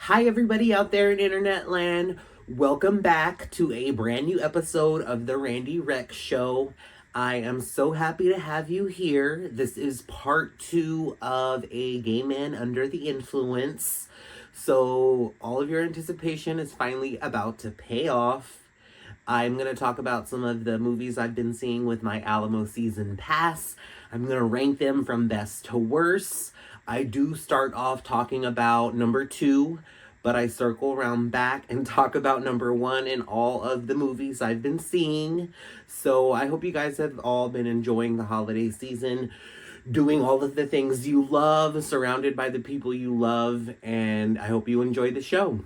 Hi, everybody out there in internet land. Welcome back to a brand new episode of the Randy Rex Show. I am so happy to have you here. This is part two of a gay man under the influence. So, all of your anticipation is finally about to pay off. I'm going to talk about some of the movies I've been seeing with my Alamo Season Pass. I'm going to rank them from best to worst. I do start off talking about number two, but I circle around back and talk about number one in all of the movies I've been seeing. So I hope you guys have all been enjoying the holiday season, doing all of the things you love, surrounded by the people you love, and I hope you enjoy the show.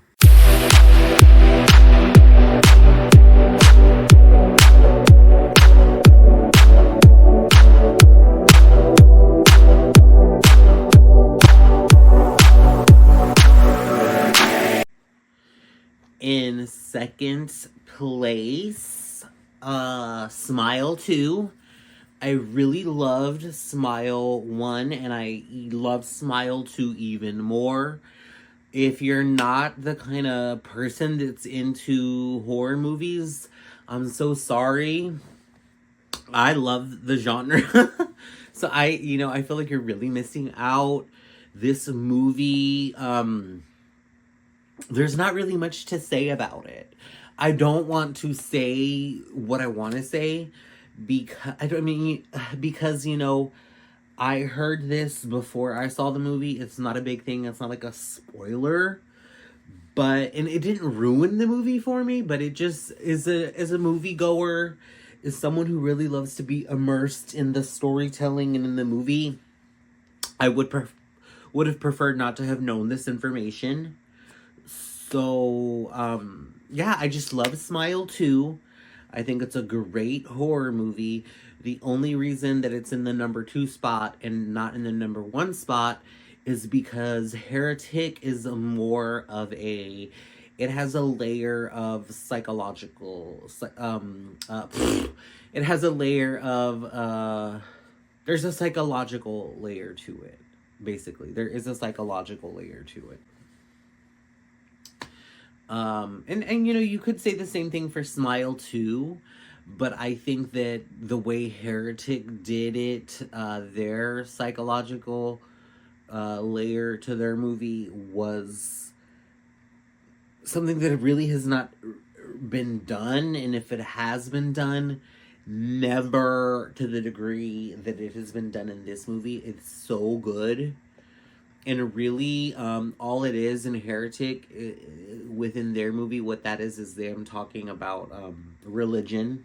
In second place, Smile 2. I really loved Smile 1 and I love Smile 2 even more. If you're not the kind of person that's into horror movies, I'm so sorry. I love the genre. So I feel like you're really missing out. This movie, there's not really much to say about it. I don't want to say what I want to say because I heard this before I saw the movie. It's not a big thing. It's not like a spoiler, and it didn't ruin the movie for me. But it just is as a moviegoer, is someone who really loves to be immersed in the storytelling and in the movie. I would have preferred not to have known this information. So, yeah, I just love Smile 2. I think it's a great horror movie. The only reason that it's in the number 2 spot and not in the number 1 spot is because Heretic is more of it has a layer of psychological, it has a layer of, there's a psychological layer to it, basically. There is a psychological layer to it. And you could say the same thing for Smile 2, but I think that the way Heretic did it, their psychological layer to their movie was something that really has not been done, and if it has been done, never to the degree that it has been done in this movie. It's so good. And really, all it is in Heretic, within their movie, what that is them talking about religion.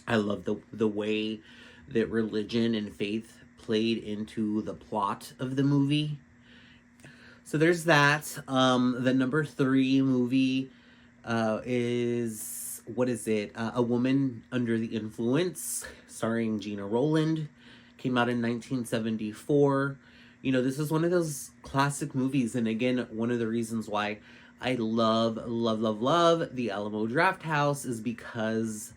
I love the way that religion and faith played into the plot of the movie. So there's that. The number 3 movie is, what is it? A Woman Under the Influence, starring Gina Rowland. Came out in 1974. This is one of those classic movies, and again, one of the reasons why I love the Alamo Drafthouse is because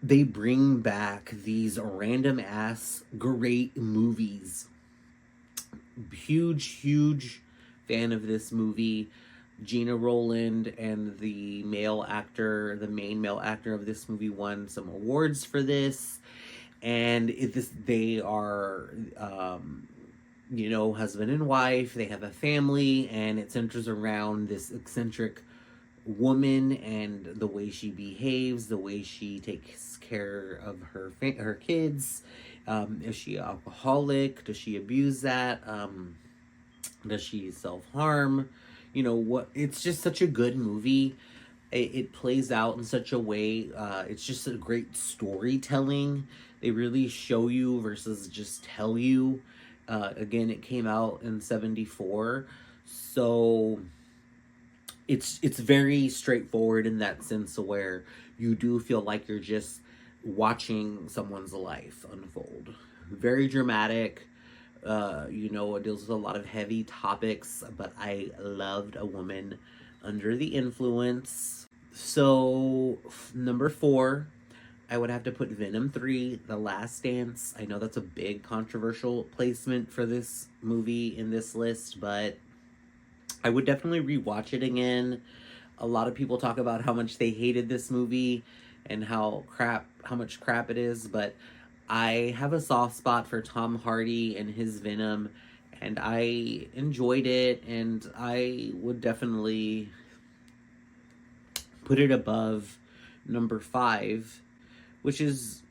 they bring back these random ass great movies. Huge fan of this movie. Gina Rowland and the main male actor of this movie won some awards for this, and they are husband and wife. They have a family, and it centers around this eccentric woman and the way she behaves, the way she takes care of her kids. Is she alcoholic? Does she abuse that? Does she self-harm? It's just such a good movie. It plays out in such a way. It's just a great storytelling. They really show you versus just tell you. Again, it came out in 74, so it's very straightforward in that sense, where you do feel like you're just watching someone's life unfold. Very dramatic. It deals with a lot of heavy topics, but I loved A Woman Under the Influence. So, number 4, I would have to put Venom 3, The Last Dance. I know that's a big controversial placement for this movie in this list, but I would definitely rewatch it again. A lot of people talk about how much they hated this movie and how much crap it is, but I have a soft spot for Tom Hardy and his Venom, and I enjoyed it, and I would definitely put it above number 5, which is,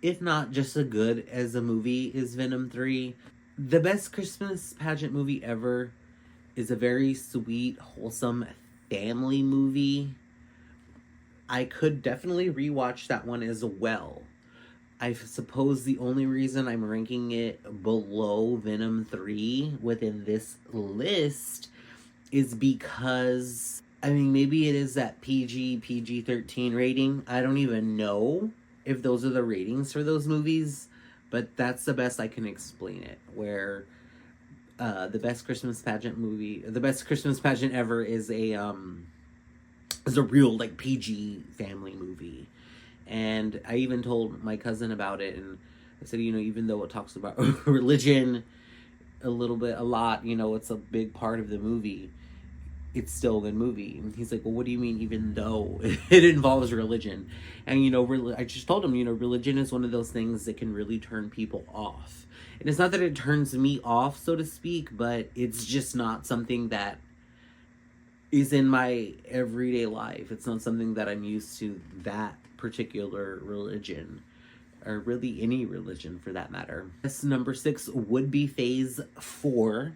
if not just as good as a movie, is Venom 3. The best Christmas pageant movie ever is a very sweet, wholesome family movie. I could definitely rewatch that one as well. I suppose the only reason I'm ranking it below Venom 3 within this list is because, I mean, maybe it is that PG 13 rating. I don't even know if those are the ratings for those movies, but that's the best I can explain it. Where the best Christmas pageant ever is a real like PG family movie. And I even told my cousin about it, and I said, even though it talks about religion a lot, it's a big part of the movie, it's still a good movie. And he's like, well, what do you mean, even though it involves religion? And, I just told him, religion is one of those things that can really turn people off. And it's not that it turns me off, so to speak, but it's just not something that is in my everyday life. It's not something that I'm used to, that particular religion, or really any religion for that matter. This number 6 would be Phase 4.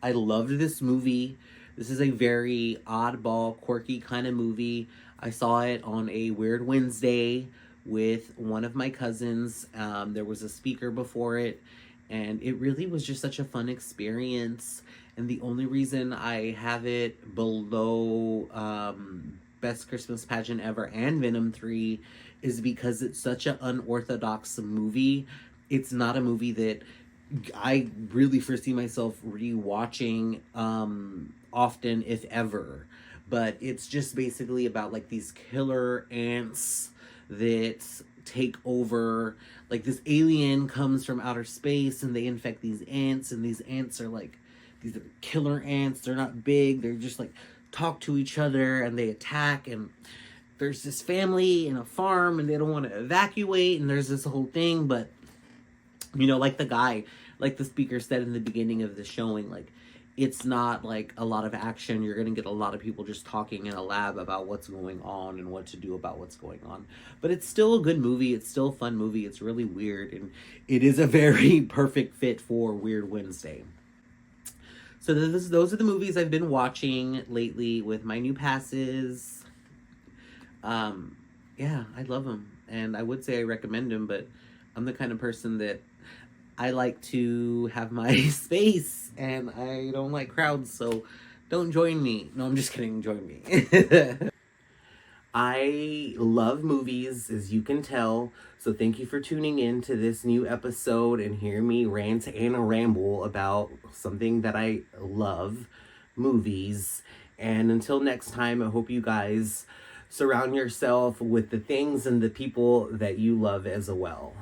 I loved this movie. This is a very oddball, quirky kind of movie. I saw it on a Weird Wednesday with one of my cousins. There was a speaker before it, and it really was just such a fun experience. And the only reason I have it below Best Christmas Pageant Ever and Venom 3 is because it's such an unorthodox movie. It's not a movie that I really foresee myself rewatching often, if ever. But it's just basically about like these killer ants that take over. Like, this alien comes from outer space and they infect these ants, and these ants are like, these are killer ants. They're not big. They're just like talk to each other and they attack. And there's this family in a farm and they don't want to evacuate. And there's this whole thing. But, like the speaker said in the beginning of the showing, like, it's not like a lot of action. You're going to get a lot of people just talking in a lab about what's going on and what to do about what's going on. But it's still a good movie. It's still a fun movie. It's really weird. And it is a very perfect fit for Weird Wednesday. So those are the movies I've been watching lately with my new passes. Yeah, I love them. And I would say I recommend them, but I'm the kind of person that I like to have my space, and I don't like crowds, so don't join me. No, I'm just kidding, join me. I love movies, as you can tell, so thank you for tuning in to this new episode and hear me rant and ramble about something that I love, movies. And until next time, I hope you guys surround yourself with the things and the people that you love as well.